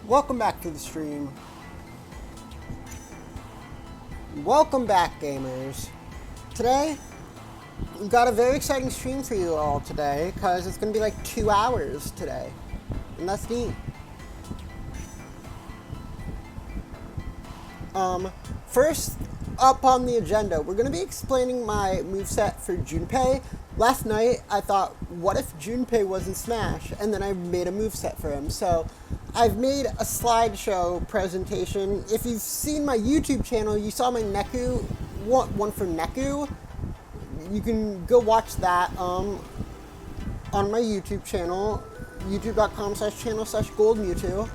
Welcome back to the stream. Welcome back, gamers. Today, we've got a very exciting stream for you all today, because it's going to be like 2 hours today. And that's neat. First up on the agenda, we're going to be explaining my moveset for JUNPEI. Last night, I thought, what if JUNPEI was in Smash? And then I made a moveset for him. So, I've made a slideshow presentation. If you've seen my YouTube channel, you saw my Neku, one for Neku. You can go watch that on my YouTube channel, youtube.com/channel/goldmewtwo.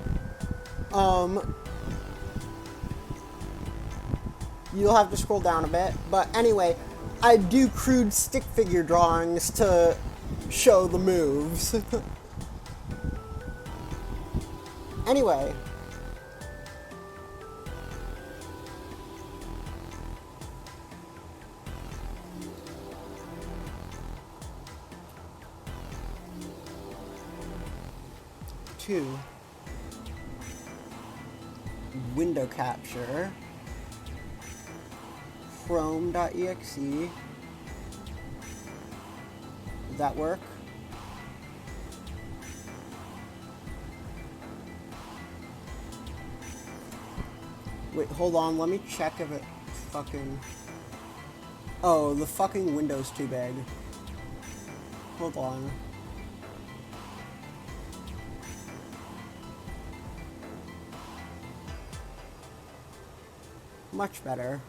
You'll have to scroll down a bit. But anyway, I do crude stick figure drawings to show the moves. Anyway. Two. Window capture. Chrome.exe. Did that work? Wait, hold on, let me check if it fucking... Oh, the fucking window's too big. Hold on. Much better.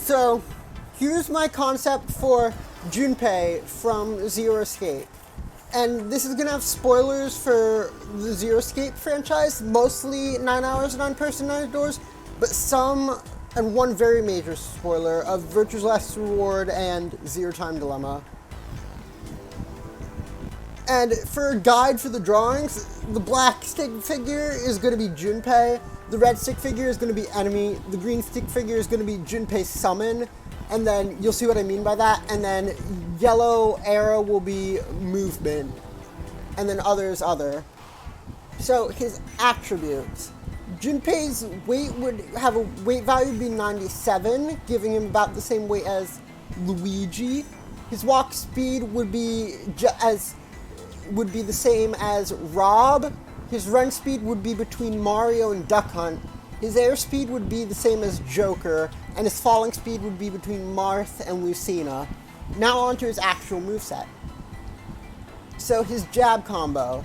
So, here's my concept for JUNPEI from Zero Escape. And this is going to have spoilers for the Zero Escape franchise, mostly 9 hours, 9 person, 9 doors, but some, and one very major spoiler, of Virtue's Last Reward and Zero Time Dilemma. And for a guide for the drawings, the black stick figure is going to be JUNPEI, the red stick figure is going to be Enemy, the green stick figure is going to be JUNPEI Summon, and then you'll see what I mean by that, and then yellow arrow will be Movement, and then other. So his attributes. JUNPEI's weight would have a weight value be 97, giving him about the same weight as Luigi. His walk speed would be the same as Rob. His run speed would be between Mario and Duck Hunt. His air speed would be the same as Joker, and his falling speed would be between Marth and Lucina. Now onto his actual moveset. So his jab combo.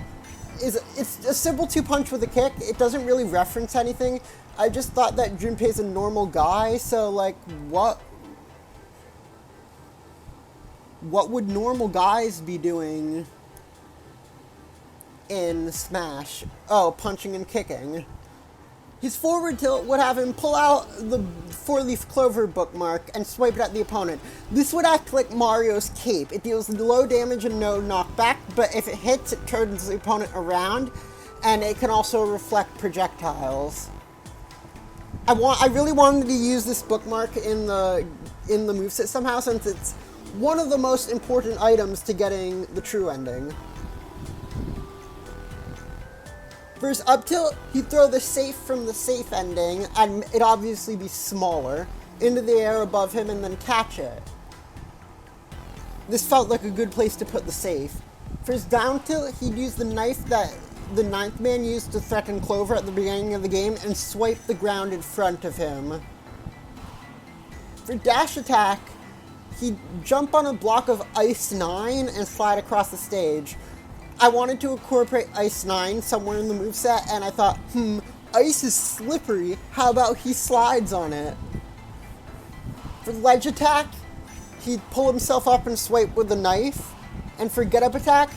It's a simple 2-punch with a kick. It doesn't really reference anything. I just thought that Junpei's a normal guy, so like, what would normal guys be doing in Smash? Oh, punching and kicking. His forward tilt would have him pull out the 4-leaf clover bookmark and swipe it at the opponent. This would act like Mario's cape. It deals low damage and no knockback, but if it hits, it turns the opponent around, and it can also reflect projectiles. I really wanted to use this bookmark in the moveset somehow, since it's one of the most important items to getting the true ending. For his up tilt, he'd throw the safe from the safe ending, and it'd obviously be smaller, into the air above him and then catch it. This felt like a good place to put the safe. For his down tilt, he'd use the knife that the 9th man used to threaten Clover at the beginning of the game and swipe the ground in front of him. For dash attack, he'd jump on a block of Ice 9 and slide across the stage. I wanted to incorporate Ice 9 somewhere in the moveset, and I thought, Ice is slippery, how about he slides on it? For ledge attack, he'd pull himself up and swipe with the knife, and for get up attack,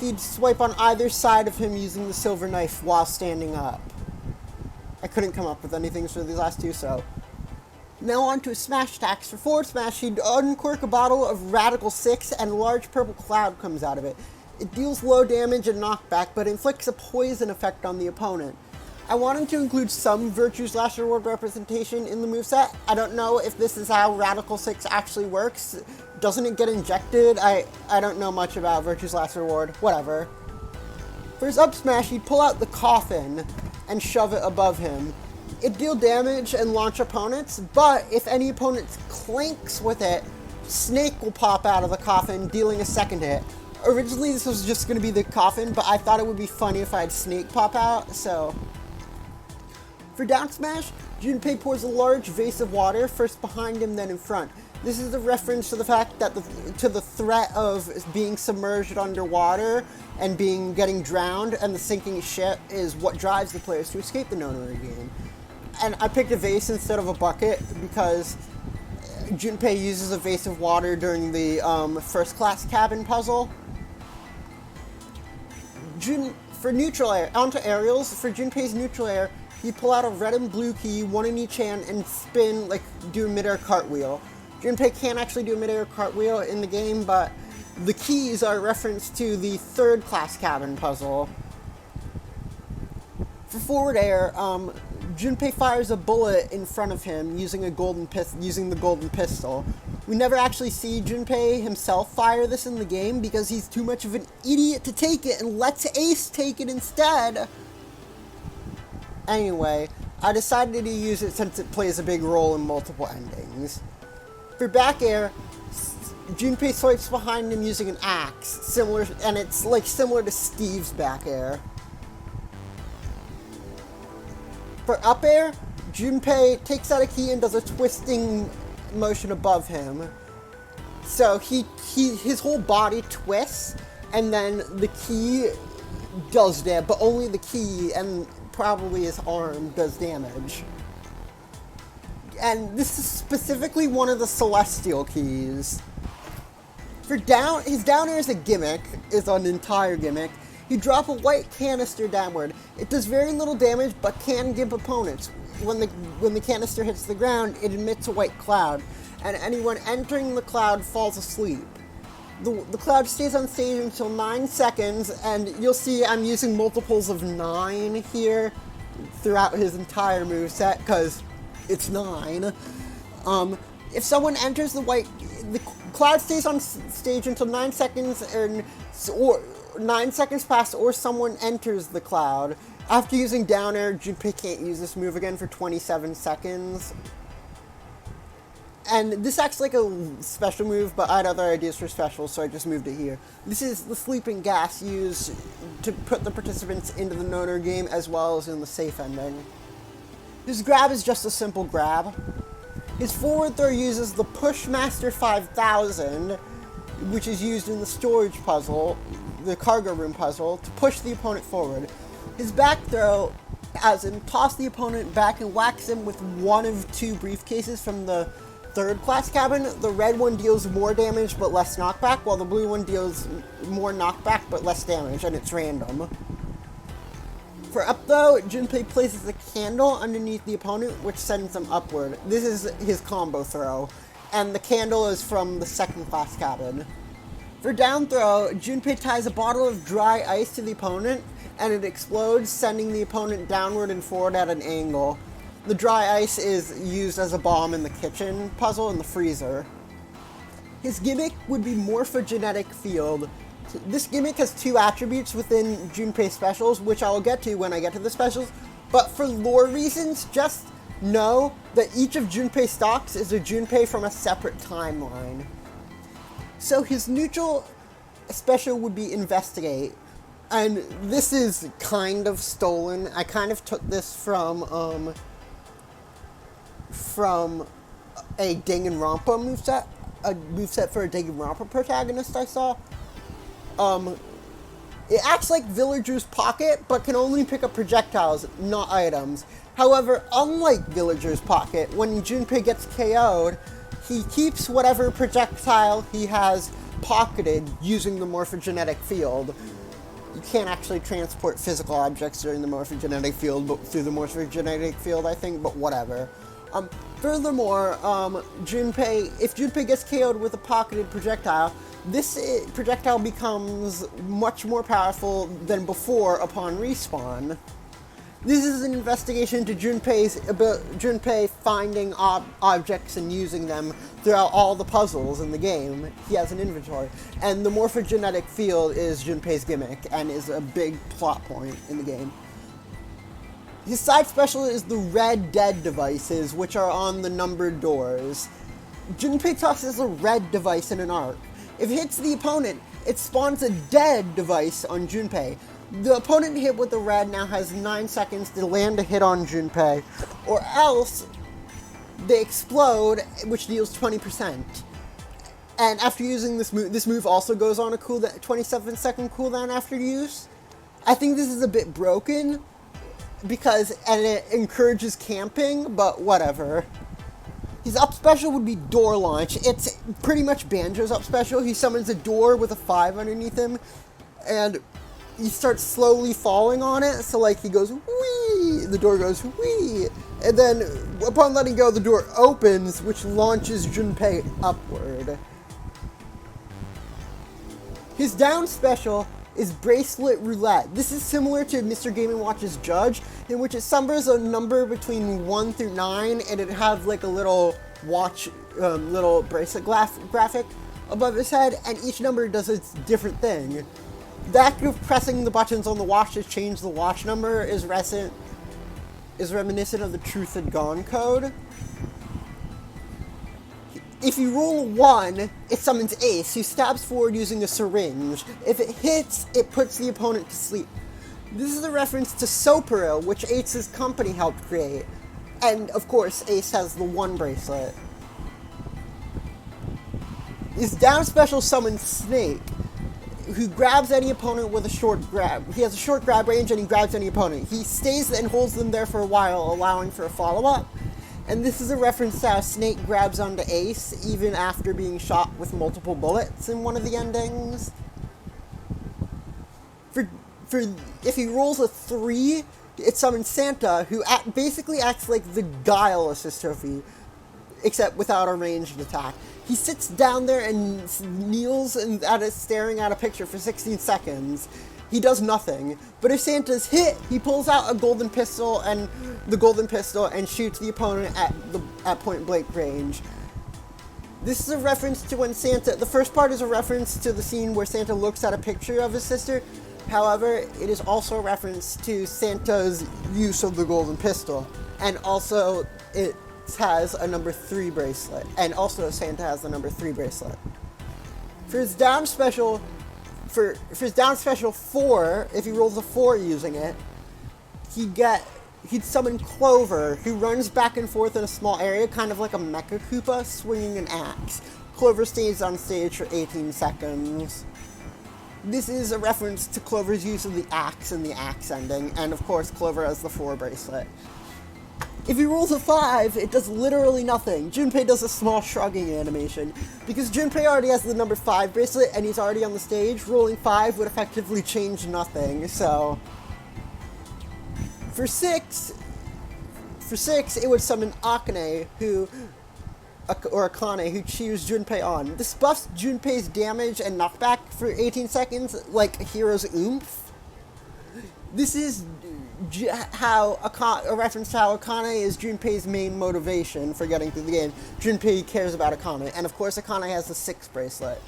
he'd swipe on either side of him using the silver knife while standing up. I couldn't come up with anything for these last two, so... Now on to his smash attacks. For forward smash, he'd uncork a bottle of Radical 6, and a large purple cloud comes out of it. It deals low damage and knockback, but inflicts a poison effect on the opponent. I wanted to include some Virtue/Reward representation in the moveset. I don't know if this is how Radical 6 actually works. Doesn't it get injected? I don't know much about Virtue/Reward. Whatever. For his up smash, he'd pull out the coffin and shove it above him. It'd deal damage and launch opponents, but if any opponent clinks with it, Snake will pop out of the coffin, dealing a second hit. Originally, this was just going to be the coffin, but I thought it would be funny if I had Snake pop out, so... For down smash, JUNPEI pours a large vase of water, first behind him, then in front. This is a reference to the fact that to the threat of being submerged underwater and getting drowned, and the sinking ship is what drives the players to escape the Nono game. And I picked a vase instead of a bucket because JUNPEI uses a vase of water during the first class cabin puzzle. For neutral air, onto aerials, for JUNPEI's neutral air, you pull out a red and blue key, one in each hand, and spin, like, do a mid-air cartwheel. JUNPEI can't actually do a mid-air cartwheel in the game, but the keys are a reference to the third class cabin puzzle. For forward air, JUNPEI fires a bullet in front of him using the golden pistol. We never actually see JUNPEI himself fire this in the game because he's too much of an idiot to take it and lets Ace take it instead. Anyway, I decided to use it since it plays a big role in multiple endings. For back air, JUNPEI swipes behind him using an axe, and it's like similar to Steve's back air. For up air, JUNPEI takes out a key and does a twisting motion above him. So his whole body twists, and then the key does that, but only the key and probably his arm does damage. And this is specifically one of the celestial keys. For his down air is a gimmick, is an entire gimmick. You drop a white canister downward. It does very little damage, but can give opponents. When the canister hits the ground, it emits a white cloud, and anyone entering the cloud falls asleep. The cloud stays on stage until 9 seconds, and you'll see I'm using multiples of 9 here throughout his entire moveset, because it's 9. If someone enters the cloud stays on stage until 9 seconds, or 9 seconds pass, or someone enters the cloud. After using down air, JUNPEI can't use this move again for 27 seconds. And this acts like a special move, but I had other ideas for specials, so I just moved it here. This is the sleeping gas used to put the participants into the Nono game, as well as in the safe ending. His grab is just a simple grab. His forward throw uses the Pushmaster 5000, which is used in the storage puzzle, the cargo room puzzle, to push the opponent forward. His back throw has him toss the opponent back and whacks him with one of 2 briefcases from the third class cabin. The red one deals more damage but less knockback, while the blue one deals more knockback but less damage, and it's random. For up throw, JUNPEI places a candle underneath the opponent, which sends him upward. This is his combo throw, and the candle is from the second class cabin. For down throw, JUNPEI ties a bottle of dry ice to the opponent, and it explodes, sending the opponent downward and forward at an angle. The dry ice is used as a bomb in the kitchen puzzle in the freezer. His gimmick would be Morphogenetic Field. This gimmick has 2 attributes within JUNPEI specials, which I will get to when I get to the specials, but for lore reasons, just know that each of JUNPEI stocks is a JUNPEI from a separate timeline. So his neutral special would be Investigate, and this is kind of stolen. I kind of took this from a Danganronpa moveset, a moveset for a Danganronpa protagonist I saw. It acts like Villager's Pocket, but can only pick up projectiles, not items. However, unlike Villager's Pocket, when JUNPEI gets KO'd, he keeps whatever projectile he has pocketed using the Morphogenetic Field. You can't actually transport physical objects during the Morphogenetic Field, but through the Morphogenetic Field, I think, but whatever. Furthermore, if JUNPEI gets KO'd with a pocketed projectile, this projectile becomes much more powerful than before upon respawn. This is an investigation to Junpei finding objects and using them throughout all the puzzles in the game. He has an inventory. And the morphogenetic field is Junpei's gimmick and is a big plot point in the game. His side special is the red dead devices, which are on the numbered doors. Junpei tosses a red device in an arc. If it hits the opponent, it spawns a dead device on Junpei. The opponent hit with the red now has 9 seconds to land a hit on Junpei, or else they explode, which deals 20%. And after using this move also goes on a 27-second cooldown after use. I think this is a bit broken, and it encourages camping, but whatever. His up special would be door launch. It's pretty much Banjo's up special. He summons a door with a 5 underneath him, and he starts slowly falling on it, so like he goes, whee! The door goes, whee! And then, upon letting go, the door opens, which launches Junpei upward. His down special is Bracelet Roulette. This is similar to Mr. Game & Watch's Judge, in which it summons a number between 1 through 9, and it has like a little watch, little bracelet graphic above his head, and each number does its different thing. The act of pressing the buttons on the watch to change the watch number is reminiscent of the Truth Had Gone code. If you roll a 1, it summons Ace, who stabs forward using a syringe. If it hits, it puts the opponent to sleep. This is a reference to Soperil, which Ace's company helped create. And, of course, Ace has the 1 bracelet. His down special summons Snake, who grabs any opponent with a short grab. He has a short grab range and he grabs any opponent. He stays and holds them there for a while, allowing for a follow-up. And this is a reference to how Snake grabs onto Ace even after being shot with multiple bullets in one of the endings. If he rolls a 3, it summons Santa, who basically acts like the Guile assist trophy, except without a ranged attack. He sits down there and kneels and staring at a picture for 16 seconds. He does nothing. But if Santa's hit, he pulls out a golden pistol and shoots the opponent at point blank range. This is a reference to when the first part is a reference to the scene where Santa looks at a picture of his sister. However, it is also a reference to Santa's use of the golden pistol. And also, it has a number 3 bracelet, and also Santa has the number 3 bracelet. For his down special, 4, if he rolls a 4 using it, he'd summon Clover, who runs back and forth in a small area, kind of like a Mecha Koopa swinging an axe. Clover stays on stage for 18 seconds. This is a reference to Clover's use of the axe and the axe ending, and of course Clover has the 4 bracelet. If he rolls a 5, it does literally nothing. Junpei does a small shrugging animation. Because Junpei already has the number 5 bracelet and he's already on the stage, rolling 5 would effectively change nothing, so... For 6, it would summon Akane, Akane, who cheers Junpei on. This buffs Junpei's damage and knockback for 18 seconds, like a hero's oomph. This is a reference to how Akane is Junpei's main motivation for getting through the game. Junpei cares about Akane, and of course Akane has the 6 bracelet.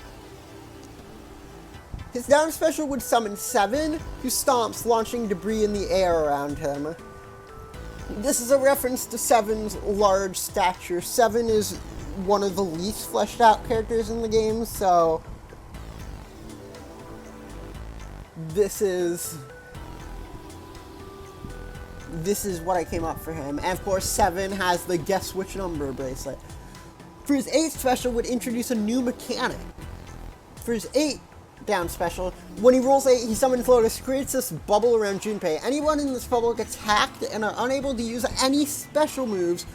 His down special would summon 7, who stomps, launching debris in the air around him. This is a reference to 7's large stature. 7 is one of the least fleshed out characters in the game, so this is what I came up for him. And of course 7 has the guess which number bracelet. For his 8 special would introduce a new mechanic. For his 8 down special, when he rolls 8, he summons Lotus, creates this bubble around Junpei. Anyone in this bubble gets hacked and are unable to use any special moves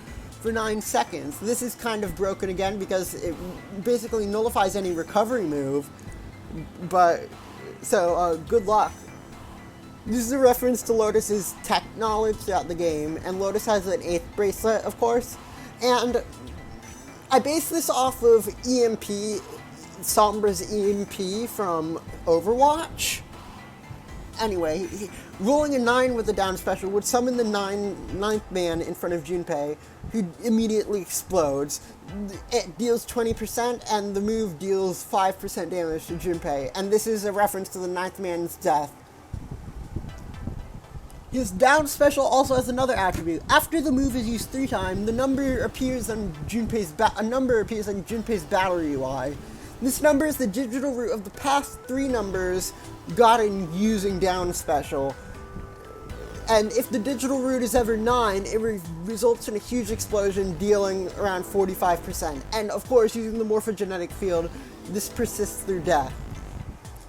for 9 seconds. This is kind of broken again because it basically nullifies any recovery move, but so good luck. This is a reference to Lotus's tech knowledge throughout the game, and Lotus has an 8th bracelet, of course, and I base this off of EMP, Sombra's EMP from Overwatch. Anyway, rolling a 9 with the down special would summon the ninth man in front of Junpei, who immediately explodes. It deals 20%, and the move deals 5% damage to Junpei, and this is a reference to the ninth man's death. His down special also has another attribute. After the move is used 3 times, a number appears on Junpei's battle UI. This number is the digital root of the past 3 numbers gotten using down special. And if the digital root is ever 9, it results in a huge explosion dealing around 45%. And of course, using the morphogenetic field, this persists through death.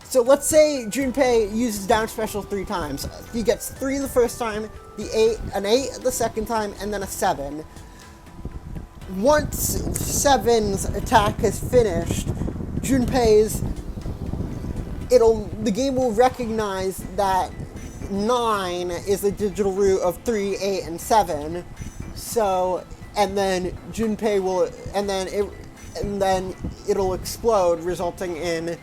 So let's say Junpei uses down special 3 times. He gets 3 the first time, an 8 the second time, and then a 7. Once 7's attack is finished, the game will recognize that 9 is the digital root of 3, 8, and 7. So, and then Junpei will, and then it'll explode, resulting in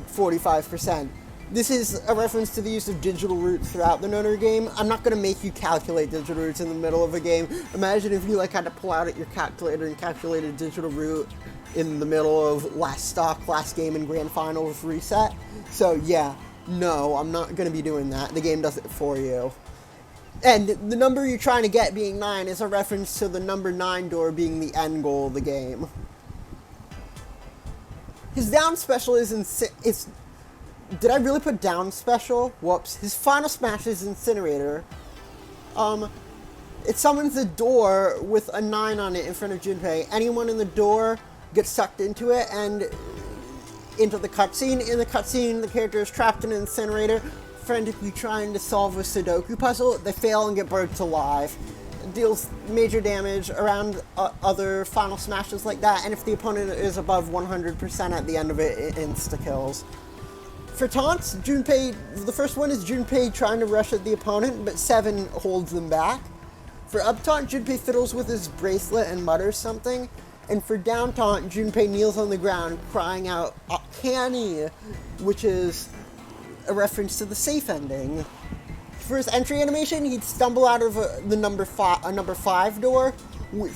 45%. This is a reference to the use of digital roots throughout the Noner game. I'm not going to make you calculate digital roots in the middle of a game. Imagine if you had to pull out your calculator and calculate a digital root in the middle of last game and grand finals reset. So yeah, no, I'm not going to be doing that. The game does it for you. And the number you're trying to get being 9 is a reference to the number 9 door being the end goal of the game. His down special is did I really put down special? Whoops. His final smash is Incinerator. It summons a door with a 9 on it in front of Junpei. Anyone in the door gets sucked into it and into the cutscene. In the cutscene, the character is trapped in an incinerator, frantically trying to solve a Sudoku puzzle. They fail and get burnt alive. It deals major damage around other final smashes like that, and if the opponent is above 100% at the end of it, it insta-kills. For taunts, the first one is Junpei trying to rush at the opponent, but 7 holds them back. For up taunt, Junpei fiddles with his bracelet and mutters something. And for down taunt, Junpei kneels on the ground, crying out, "Canny," which is a reference to the safe ending. For his entry animation, he'd stumble out of a number 5 door.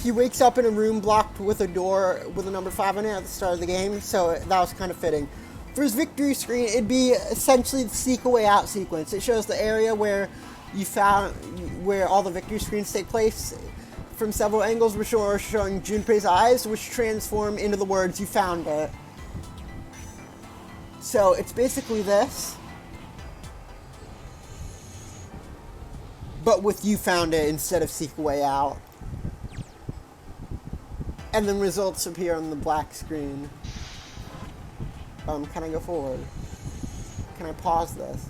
He wakes up in a room blocked with a door with a number 5 in it at the start of the game, so that was kind of fitting. For his victory screen, it'd be essentially the Seek a Way Out sequence. It shows the area where all the victory screens take place from several angles, which are showing Junpei's eyes, which transform into the words, "You found it." So it's basically this, but with "You found it" instead of "Seek a Way Out." And then results appear on the black screen. Can I go forward? Can I pause this?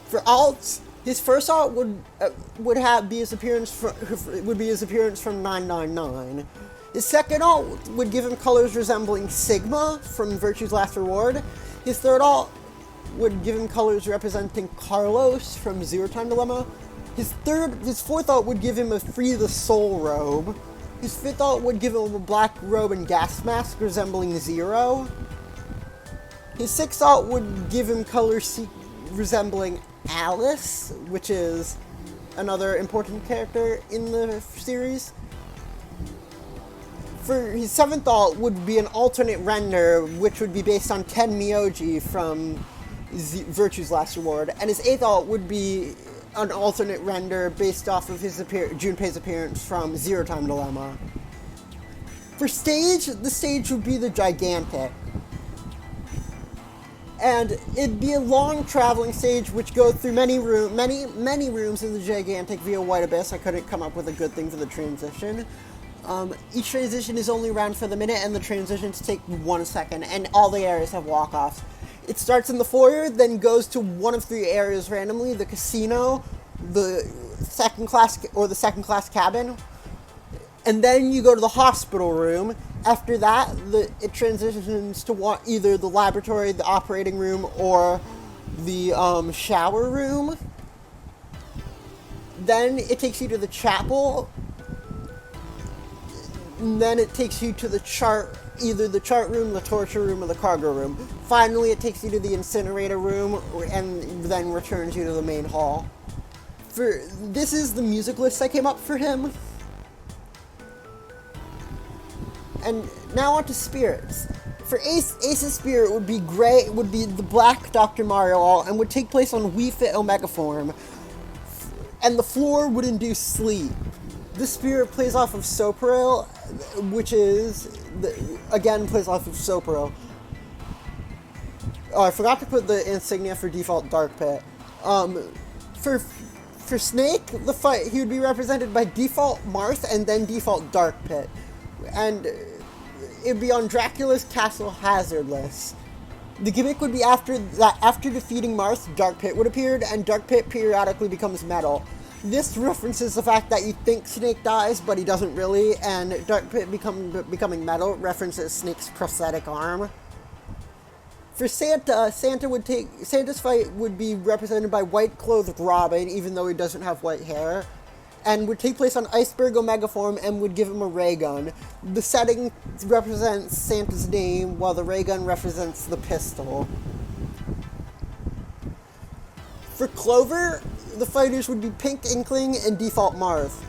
For alts, his first alt would be his appearance from 999. His second alt would give him colors resembling Sigma from Virtue's Last Reward. His third alt would give him colors representing Carlos from Zero Time Dilemma. His fourth alt would give him a Free the Soul robe. His fifth alt would give him a black robe and gas mask resembling Zero. His sixth alt would give him colors resembling Alice, which is another important character in the series. For his seventh alt would be an alternate render, which would be based on Ken Miyoji from Virtue's Last Reward, and his eighth alt would be an alternate render based off of Junpei's appearance from Zero Time Dilemma. For stage, the stage would be the Gigantic. And it'd be a long traveling stage which goes through many rooms in the Gigantic via White Abyss. I couldn't come up with a good thing for the transition. Each transition is only around for the minute, and the transitions take 1 second, and all the areas have walk-offs. It starts in the foyer, then goes to one of 3 areas randomly: the casino, the second class cabin, and then you go to the hospital room. After that, it transitions to either the laboratory, the operating room, or the shower room. Then it takes you to the chapel. And then it takes you to the chart either the chart room, the torture room, or the cargo room. Finally, it takes you to the incinerator room and then returns you to the main hall. This is the music list I came up for him. And now on to spirits. For Ace's spirit would be the black Dr. Mario All, and would take place on Wii Fit Omega form. And the floor would induce sleep. This spirit plays off of Soparil, which is, again, plays off of Soparil. Oh, I forgot to put the insignia for default Dark Pit. For Snake, he would be represented by default Marth and then default Dark Pit. And it'd be on Dracula's Castle Hazardless. The gimmick would be after defeating Marth, Dark Pit would appear, and Dark Pit periodically becomes metal. This references the fact that you think Snake dies, but he doesn't really, and Dark Pit becoming metal references Snake's prosthetic arm. For Santa, Santa's fight would be represented by white-clothed Robin, even though he doesn't have white hair, and would take place on Iceberg Omega form and would give him a ray gun. The setting represents Santa's name, while the ray gun represents the pistol. For Clover, the fighters would be Pink Inkling and default Marth.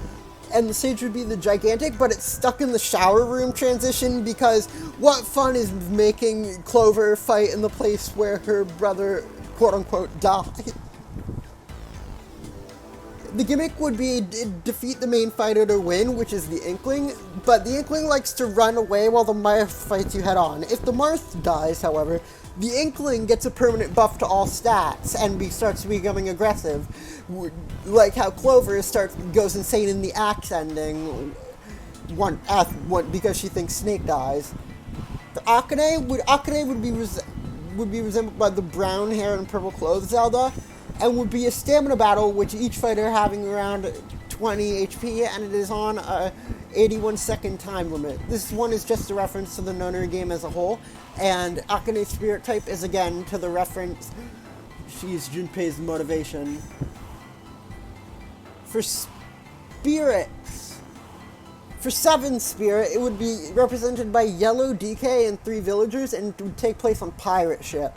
And the stage would be the gigantic, but it's stuck in the shower room transition because what fun is making Clover fight in the place where her brother, quote-unquote, died? The gimmick would be defeat the main fighter to win, which is the Inkling, but the Inkling likes to run away while the Marth fights you head on. If the Marth dies, however, the Inkling gets a permanent buff to all stats and starts becoming aggressive, like how Clover goes insane in the axe ending because she thinks Snake dies. For Akane would be resembled by the brown hair and purple clothes Zelda, and would be a stamina battle, which each fighter having around 20 HP, and it is on a 81-second time limit. This one is just a reference to the Noner game as a whole, and Akane's spirit type is again to the reference, she's Junpei's motivation. For spirits, for 7 spirit, it would be represented by yellow DK and 3 villagers, and it would take place on pirate ship.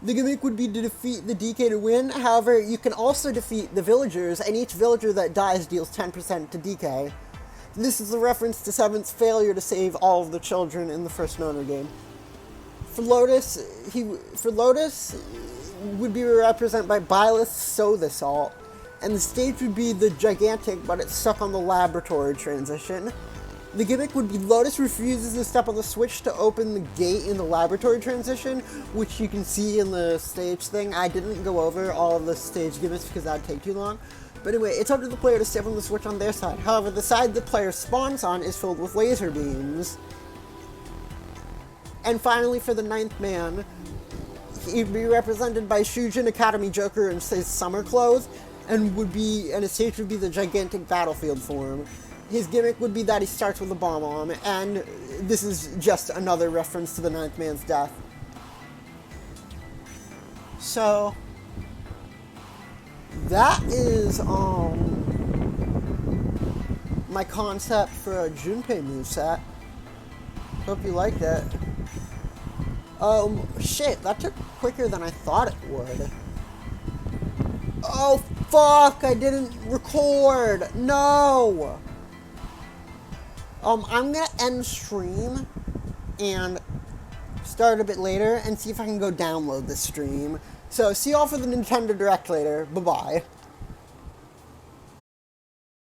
The gimmick would be to defeat the DK to win, however, you can also defeat the villagers, and each villager that dies deals 10% to DK. This is a reference to 7's failure to save all of the children in the first Noner game. For Lotus would be represented by Byleth Sow the Salt, and the stage would be the gigantic, but it's stuck on the laboratory transition. The gimmick would be Lotus refuses to step on the switch to open the gate in the laboratory transition, which you can see in the stage thing. I didn't go over all of the stage gimmicks because that would take too long. But anyway, it's up to the player to step on the switch on their side. However, the side the player spawns on is filled with laser beams. And finally, for the 9th man, he'd be represented by Shujin Academy Joker in his summer clothes, and his stage would be the gigantic battlefield form. His gimmick would be that he starts with a bomb on, and this is just another reference to the 9th man's death. So, that is my concept for a Junpei moveset. Hope you liked it. Shit, that took quicker than I thought it would. Oh, fuck, I didn't record. No! I'm gonna end stream and start a bit later and see if I can go download this stream. So, see y'all for the Nintendo Direct later. Bye-bye.